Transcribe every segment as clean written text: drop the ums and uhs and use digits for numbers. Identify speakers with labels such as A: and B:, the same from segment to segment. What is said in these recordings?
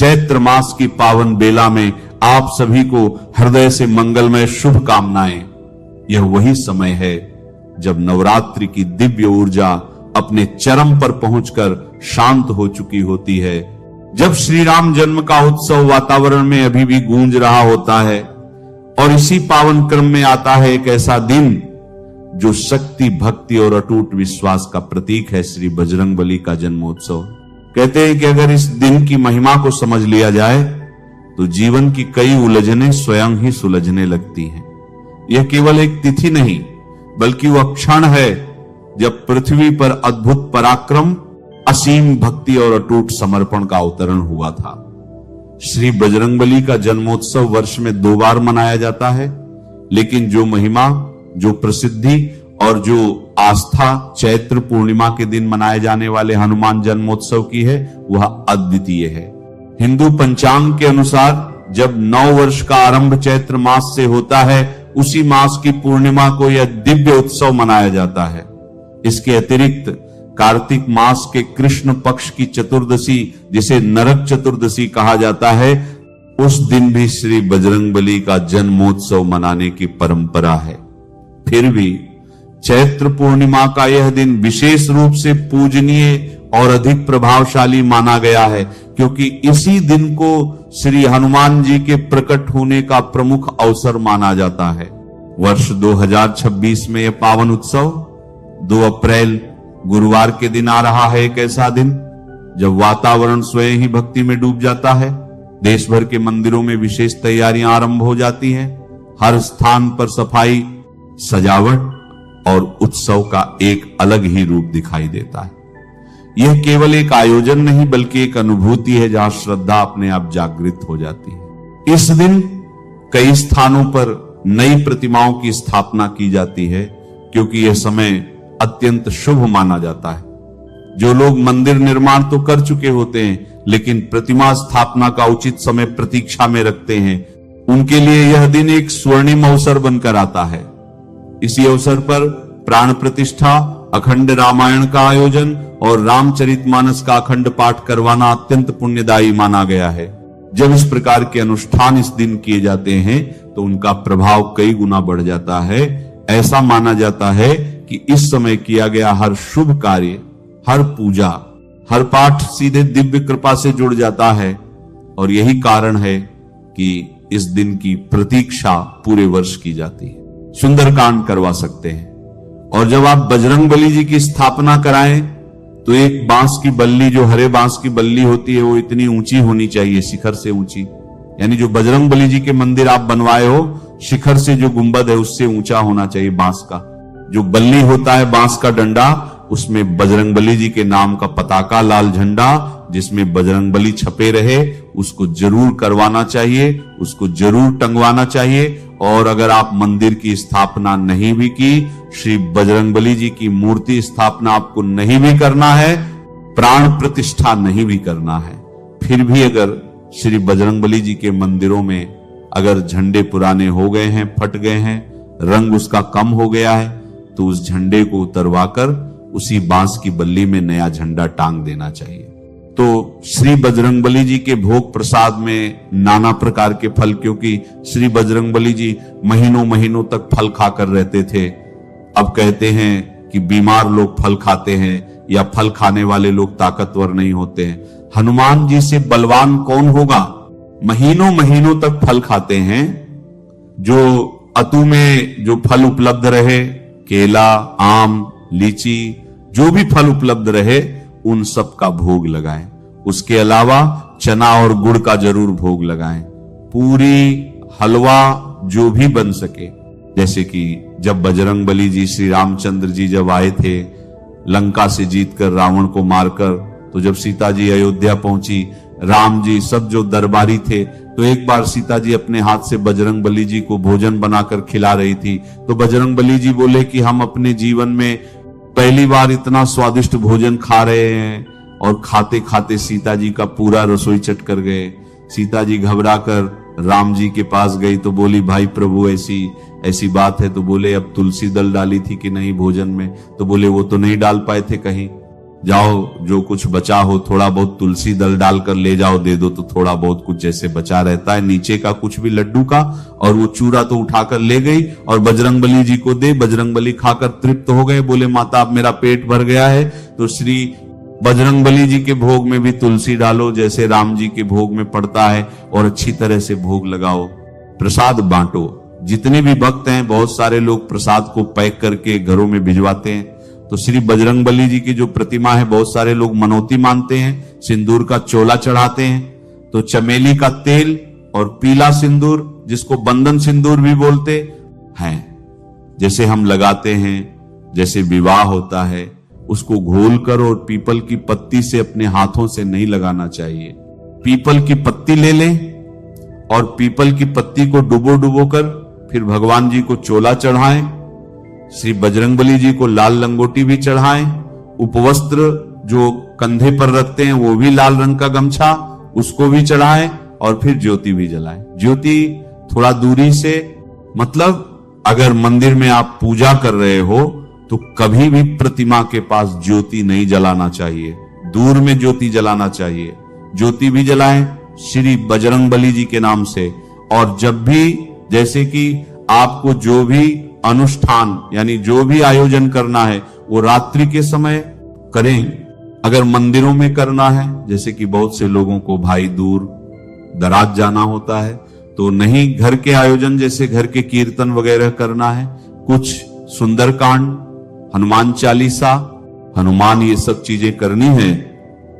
A: चैत्र मास की पावन बेला में आप सभी को हृदय से मंगलमय शुभकामनाएं। यह वही समय है जब नवरात्रि की दिव्य ऊर्जा अपने चरम पर पहुंचकर शांत हो चुकी होती है, जब श्री राम जन्म का उत्सव वातावरण में अभी भी गूंज रहा होता है। और इसी पावन क्रम में आता है एक ऐसा दिन जो शक्ति, भक्ति और अटूट विश्वास का प्रतीक है, श्री बजरंगबली का जन्मोत्सव। कहते हैं कि अगर इस दिन की महिमा को समझ लिया जाए तो जीवन की कई उलझनें स्वयं ही सुलझने लगती हैं। यह केवल एक तिथि नहीं बल्कि वह क्षण है जब पृथ्वी पर अद्भुत पराक्रम, असीम भक्ति और अटूट समर्पण का अवतरण हुआ था। श्री बजरंगबली का जन्मोत्सव वर्ष में 2 बार मनाया जाता है, लेकिन जो महिमा, जो प्रसिद्धि और जो आस्था चैत्र पूर्णिमा के दिन मनाए जाने वाले हनुमान जन्मोत्सव की है, वह अद्वितीय है। हिंदू पंचांग के अनुसार जब 9 वर्ष का आरंभ चैत्र मास से होता है, उसी मास की पूर्णिमा को यह दिव्य उत्सव मनाया जाता है। इसके अतिरिक्त कार्तिक मास के कृष्ण पक्ष की चतुर्दशी, जिसे नरक चतुर्दशी कहा जाता है, उस दिन भी श्री बजरंगबली का जन्मोत्सव मनाने की परंपरा है। फिर भी चैत्र पूर्णिमा का यह दिन विशेष रूप से पूजनीय और अधिक प्रभावशाली माना गया है, क्योंकि इसी दिन को श्री हनुमान जी के प्रकट होने का प्रमुख अवसर माना जाता है। वर्ष 2026 में यह पावन उत्सव 2 अप्रैल गुरुवार के दिन आ रहा है। एक ऐसा दिन जब वातावरण स्वयं ही भक्ति में डूब जाता है। देश भर के मंदिरों में विशेष तैयारियां आरंभ हो जाती हैं। हर स्थान पर सफाई, सजावट और उत्सव का एक अलग ही रूप दिखाई देता है। यह केवल एक आयोजन नहीं बल्कि एक अनुभूति है जहां श्रद्धा अपने आप जागृत हो जाती है। इस दिन कई स्थानों पर नई प्रतिमाओं की स्थापना की जाती है, क्योंकि यह समय अत्यंत शुभ माना जाता है। जो लोग मंदिर निर्माण तो कर चुके होते हैं, लेकिन प्रतिमा स्थापना का उचित समय प्रतीक्षा में रखते हैं, उनके लिए यह दिन एक स्वर्णिम अवसर बनकर आता है। इसी अवसर पर प्राण प्रतिष्ठा, अखंड रामायण का आयोजन और रामचरितमानस का अखंड पाठ करवाना अत्यंत पुण्यदायी माना गया है। जब इस प्रकार के अनुष्ठान इस दिन किए जाते हैं तो उनका प्रभाव कई गुना बढ़ जाता है। ऐसा माना जाता है कि इस समय किया गया हर शुभ कार्य, हर पूजा, हर पाठ सीधे दिव्य कृपा से जुड़ जाता है। और यही कारण है कि इस दिन की प्रतीक्षा पूरे वर्ष की जाती है। सुंदरकांड करवा सकते हैं। और जब आप बजरंगबली जी की स्थापना कराएं तो एक बांस की बल्ली, जो हरे बांस की बल्ली होती है, वो इतनी ऊंची होनी चाहिए, शिखर से ऊंची। यानी जो बजरंगबली जी के मंदिर आप बनवाए हो, शिखर से जो गुंबद है उससे ऊंचा होना चाहिए बांस का। जो बल्ली होता है बांस का डंडा, उसमें बजरंगबली जी के नाम का पताका, लाल झंडा जिसमें बजरंगबली छपे रहे, उसको जरूर करवाना चाहिए, उसको जरूर टंगवाना चाहिए। और अगर आप मंदिर की स्थापना नहीं भी की, श्री बजरंगबली जी की मूर्ति स्थापना आपको नहीं भी करना है, प्राण प्रतिष्ठा नहीं भी करना है, फिर भी अगर श्री बजरंगबली जी के मंदिरों में अगर झंडे पुराने हो गए हैं, फट गए हैं, रंग उसका कम हो गया है, तो उस झंडे को उतरवाकर उसी बांस की बल्ली में नया झंडा टांग देना चाहिए। तो श्री बजरंगबली जी के भोग प्रसाद में नाना प्रकार के फल, क्योंकि श्री बजरंगबली जी महीनों महीनों तक फल खाकर रहते थे। अब कहते हैं कि बीमार लोग फल खाते हैं या फल खाने वाले लोग ताकतवर नहीं होते हैं। हनुमान जी से बलवान कौन होगा? महीनों महीनों तक फल खाते हैं। जो अतु में जो फल उपलब्ध रहे, केला, आम, लीची, जो भी फल उपलब्ध रहे, उन सब का भोग लगाएं। उसके अलावा चना और गुड़ का जरूर भोग लगाएं। पूरी, हलवा जो भी बन सके। जैसे कि जब बजरंगबली जी, श्री रामचंद्र जी जब आए थे लंका से जीतकर रावण को मारकर, तो जब सीता जी अयोध्या पहुंची, राम जी सब जो दरबारी थे, तो एक बार सीता जी अपने हाथ से बजरंगबली जी को भोजन बनाकर खिला रही थी। तो बजरंगबली जी बोले कि हम अपने जीवन में पहली बार इतना स्वादिष्ट भोजन खा रहे हैं। और खाते खाते सीता जी का पूरा रसोई चट कर गए। सीता जी घबराकर राम जी के पास गई तो बोली, भाई प्रभु ऐसी ऐसी बात है। तो बोले, अब तुलसी दल डाली थी कि नहीं भोजन में? तो बोले, वो तो नहीं डाल पाए थे कहीं। जाओ जो कुछ बचा हो थोड़ा बहुत तुलसी दल डालकर ले जाओ, दे दो तो थोड़ा बहुत कुछ जैसे बचा रहता है नीचे का कुछ भी लड्डू का, और वो चूरा तो उठाकर ले गई और बजरंगबली जी को दे। बजरंगबली खाकर तृप्त हो गए, बोले माता अब मेरा पेट भर गया है। तो श्री बजरंगबली जी के भोग में भी तुलसी डालो जैसे राम जी के भोग में पड़ता है, और अच्छी तरह से भोग लगाओ, प्रसाद बांटो। जितने भी भक्त हैं, बहुत सारे लोग प्रसाद को पैक करके घरों में भिजवाते हैं। तो श्री बजरंगबली जी की जो प्रतिमा है, बहुत सारे लोग मनौती मानते हैं, सिंदूर का चोला चढ़ाते हैं। तो चमेली का तेल और पीला सिंदूर, जिसको बंधन सिंदूर भी बोलते हैं, जैसे हम लगाते हैं, जैसे विवाह होता है, उसको घोलकर और पीपल की पत्ती से अपने हाथों से नहीं लगाना चाहिए। पीपल की पत्ती ले लें और पीपल की पत्ती को डुबो डुबो कर फिर भगवान जी को चोला चढ़ाएं, श्री बजरंगबली जी को लाल लंगोटी भी चढ़ाएं, उपवस्त्र जो कंधे पर रखते हैं वो भी लाल रंग का गमछा, उसको भी चढ़ाएं, और फिर ज्योति भी जलाएं। ज्योति थोड़ा दूरी से, मतलब अगर मंदिर में आप पूजा कर रहे हो तो कभी भी प्रतिमा के पास ज्योति नहीं जलाना चाहिए, दूर में ज्योति जलाना चाहिए। ज्योति भी जलाएं श्री बजरंगबली जी के नाम से। और जब भी, जैसे कि आपको जो भी अनुष्ठान यानी जो भी आयोजन करना है वो रात्रि के समय करें। अगर मंदिरों में करना है, जैसे कि बहुत से लोगों को भाई दूर दराज जाना होता है, तो नहीं, घर के आयोजन जैसे घर के कीर्तन वगैरह करना है, कुछ सुंदरकांड, हनुमान चालीसा, हनुमान, ये सब चीजें करनी है,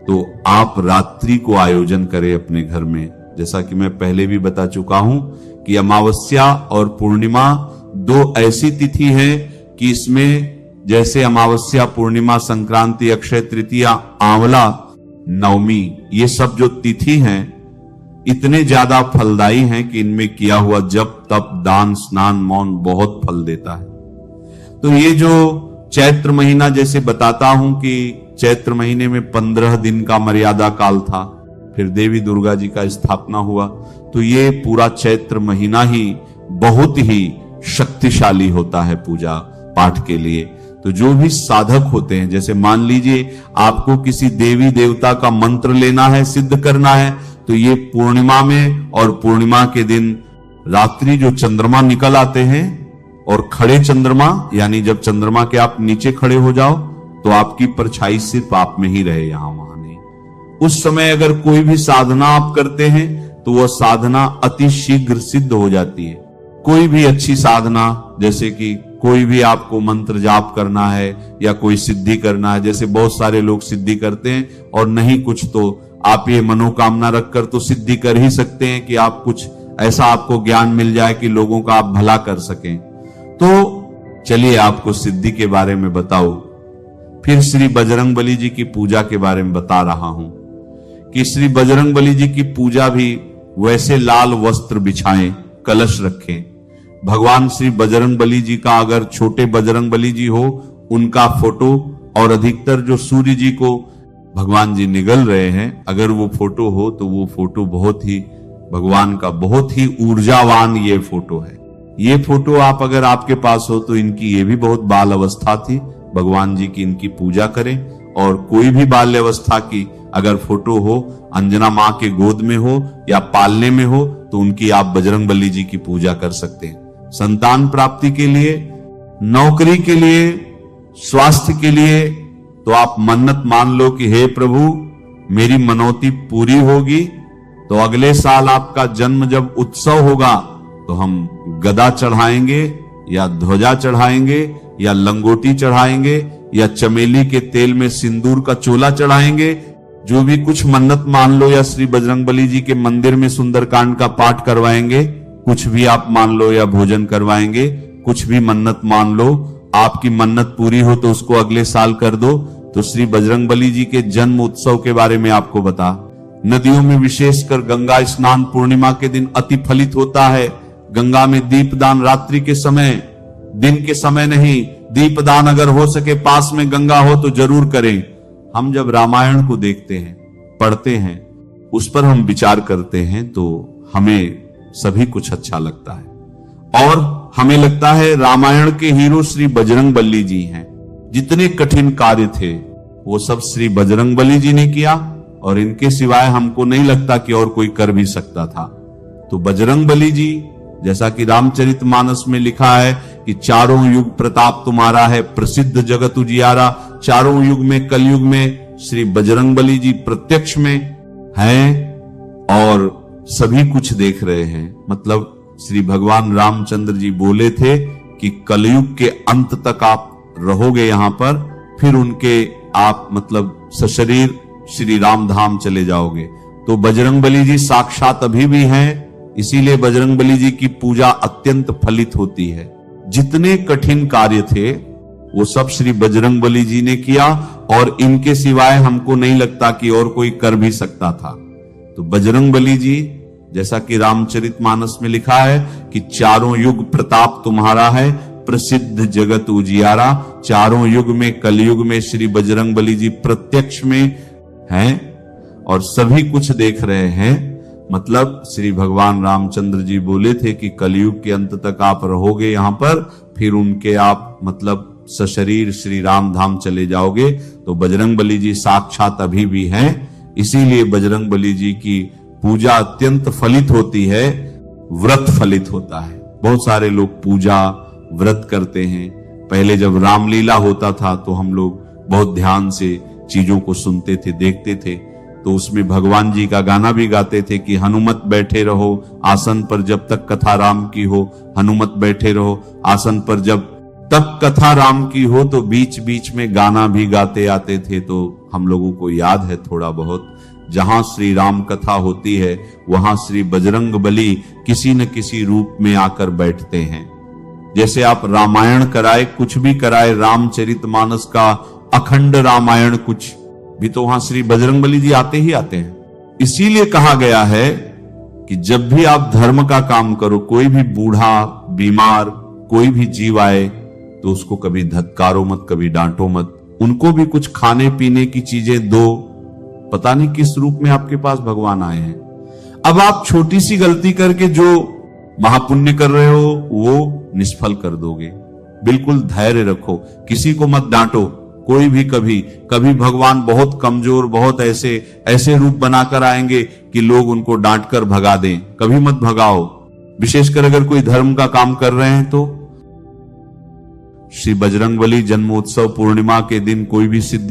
A: तो आप रात्रि को आयोजन करें अपने घर में। जैसा कि मैं पहले भी बता चुका हूं कि अमावस्या और पूर्णिमा दो ऐसी तिथि है कि इसमें जैसे अमावस्या, पूर्णिमा, संक्रांति, अक्षय तृतीया, आंवला, नवमी, ये सब जो तिथि हैं इतने ज्यादा फलदायी हैं कि इनमें किया हुआ जप, तप, दान, स्नान, मौन बहुत फल देता है। तो ये जो चैत्र महीना, जैसे बताता हूं कि चैत्र महीने में 15 दिन का मर्यादा काल था, फिर देवी दुर्गा जी का स्थापना हुआ, तो ये पूरा चैत्र महीना ही बहुत ही शक्तिशाली होता है पूजा पाठ के लिए। तो जो भी साधक होते हैं, जैसे मान लीजिए आपको किसी देवी देवता का मंत्र लेना है, सिद्ध करना है, तो ये पूर्णिमा में और पूर्णिमा के दिन रात्रि जो चंद्रमा निकल आते हैं, और खड़े चंद्रमा, यानी जब चंद्रमा के आप नीचे खड़े हो जाओ तो आपकी परछाई सिर्फ आप में ही रहे, यहां वहां नहीं। उस समय अगर कोई भी साधना आप करते हैं तो वह साधना अति शीघ्र सिद्ध हो जाती है। कोई भी अच्छी साधना, जैसे कि कोई भी आपको मंत्र जाप करना है या कोई सिद्धि करना है, जैसे बहुत सारे लोग सिद्धि करते हैं, और नहीं कुछ तो आप ये मनोकामना रखकर तो सिद्धि कर ही सकते हैं कि आप कुछ ऐसा आपको ज्ञान मिल जाए कि लोगों का आप भला कर सकें। तो चलिए आपको सिद्धि के बारे में बताओ। फिर श्री बजरंगबली जी की पूजा के बारे में बता रहा हूं कि श्री बजरंगबली जी की पूजा भी वैसे लाल वस्त्र बिछाएं, कलश रखें। भगवान श्री बजरंगबली जी का, अगर छोटे बजरंगबली जी हो उनका फोटो, और अधिकतर जो सूर्य जी को भगवान जी निगल रहे हैं, अगर वो फोटो हो तो वो फोटो बहुत ही भगवान का बहुत ही ऊर्जावान ये फोटो है। ये फोटो आप अगर आपके पास हो तो इनकी ये भी बहुत बाल अवस्था थी, भगवान जी की इनकी पूजा करें। और कोई भी बाल्य अवस्था की अगर फोटो हो, अंजना माँ के गोद में हो या पालने में हो, तो उनकी आप बजरंगबली जी की पूजा कर सकते हैं। संतान प्राप्ति के लिए, नौकरी के लिए, स्वास्थ्य के लिए, तो आप मन्नत मान लो कि हे प्रभु मेरी मनौती पूरी होगी तो अगले साल आपका जन्म जब उत्सव होगा तो हम गदा चढ़ाएंगे या ध्वजा चढ़ाएंगे या लंगोटी चढ़ाएंगे या चमेली के तेल में सिंदूर का चोला चढ़ाएंगे। जो भी कुछ मन्नत मान लो, या श्री बजरंगबली जी के मंदिर में सुंदरकांड का पाठ करवाएंगे, कुछ भी आप मान लो, या भोजन करवाएंगे, कुछ भी मन्नत मान लो, आपकी मन्नत पूरी हो तो उसको अगले साल कर दो। तो श्री बजरंगबली जी के जन्म उत्सव के बारे में आपको बता। नदियों में विशेषकर गंगा स्नान पूर्णिमा के दिन अति फलित होता है। गंगा में दीपदान रात्रि के समय, दिन के समय नहीं, दीपदान अगर हो सके पास में गंगा हो तो जरूर करें। हम जब रामायण को देखते हैं, पढ़ते हैं, उस पर हम विचार करते हैं तो हमें सभी कुछ अच्छा लगता है, और हमें लगता है रामायण के हीरो श्री बजरंगबली जी हैं। जितने कठिन कार्य थे वो सब श्री बजरंगबली जी ने किया और इनके सिवाय हमको नहीं लगता कि और कोई कर भी सकता था। तो बजरंगबली जी, जैसा कि रामचरितमानस में लिखा है कि चारों युग प्रताप तुम्हारा है, प्रसिद्ध जगत उजियारा, चारों युग में कलयुग में श्री बजरंगबली जी प्रत्यक्ष में हैं और सभी कुछ देख रहे हैं। मतलब श्री भगवान रामचंद्र जी बोले थे कि कलयुग के अंत तक आप रहोगे यहां पर, फिर उनके आप मतलब सशरीर श्री राम धाम चले जाओगे। तो बजरंगबली जी साक्षात अभी भी हैं, इसीलिए बजरंगबली जी की पूजा अत्यंत फलित होती है। जितने कठिन कार्य थे वो सब श्री बजरंगबली जी ने किया और इनके सिवाय हमको नहीं लगता कि और कोई कर भी सकता था। तो बजरंगबली जी, जैसा कि रामचरितमानस में लिखा है कि चारों युग प्रताप तुम्हारा है, प्रसिद्ध जगत उजियारा, चारों युग में कलयुग में श्री बजरंगबली जी प्रत्यक्ष में हैं और सभी कुछ देख रहे हैं। मतलब श्री भगवान रामचंद्र जी बोले थे कि कलयुग के अंत तक आप रहोगे यहां पर, फिर उनके आप मतलब सशरीर श्री राम धाम चले जाओगे। तो बजरंगबली जी साक्षात अभी भी हैं, इसीलिए बजरंगबली जी की पूजा अत्यंत फलित होती है, व्रत फलित होता है। बहुत सारे लोग पूजा व्रत करते हैं। पहले जब रामलीला होता था तो हम लोग बहुत ध्यान से चीजों को सुनते थे, देखते थे। तो उसमें भगवान जी का गाना भी गाते थे कि हनुमत बैठे रहो आसन पर जब तक कथा राम की हो, हनुमत बैठे रहो आसन पर जब तक कथा राम की हो। तो बीच बीच में गाना भी गाते आते थे। तो हम लोगों को याद है थोड़ा बहुत, जहां श्री राम कथा होती है वहां श्री बजरंगबली किसी न किसी रूप में आकर बैठते हैं। जैसे आप रामायण कराए, कुछ भी कराए, रामचरितमानस का अखंड रामायण कुछ भी, तो वहां श्री बजरंगबली जी आते ही आते हैं। इसीलिए कहा गया है कि जब भी आप धर्म का काम करो, कोई भी बूढ़ा बीमार कोई भी जीव आए तो उसको कभी धत्कारो मत, कभी डांटो मत, उनको भी कुछ खाने पीने की चीजें दो। पता नहीं किस रूप में आपके पास भगवान आए हैं। अब आप छोटी सी गलती करके जो महापुण्य कर रहे हो वो निष्फल कर दोगे। बिल्कुल धैर्य रखो, किसी को मत डांटो। कोई भी कभी भगवान बहुत कमजोर, बहुत ऐसे रूप बनाकर आएंगे कि लोग उनको डांट कर भगा दें। कभी मत भगाओ, विशेषकर अगर कोई धर्म का काम कर रहे हैं तो। श्री बजरंगबली जन्मोत्सव पूर्णिमा के दिन कोई भी सिद्धि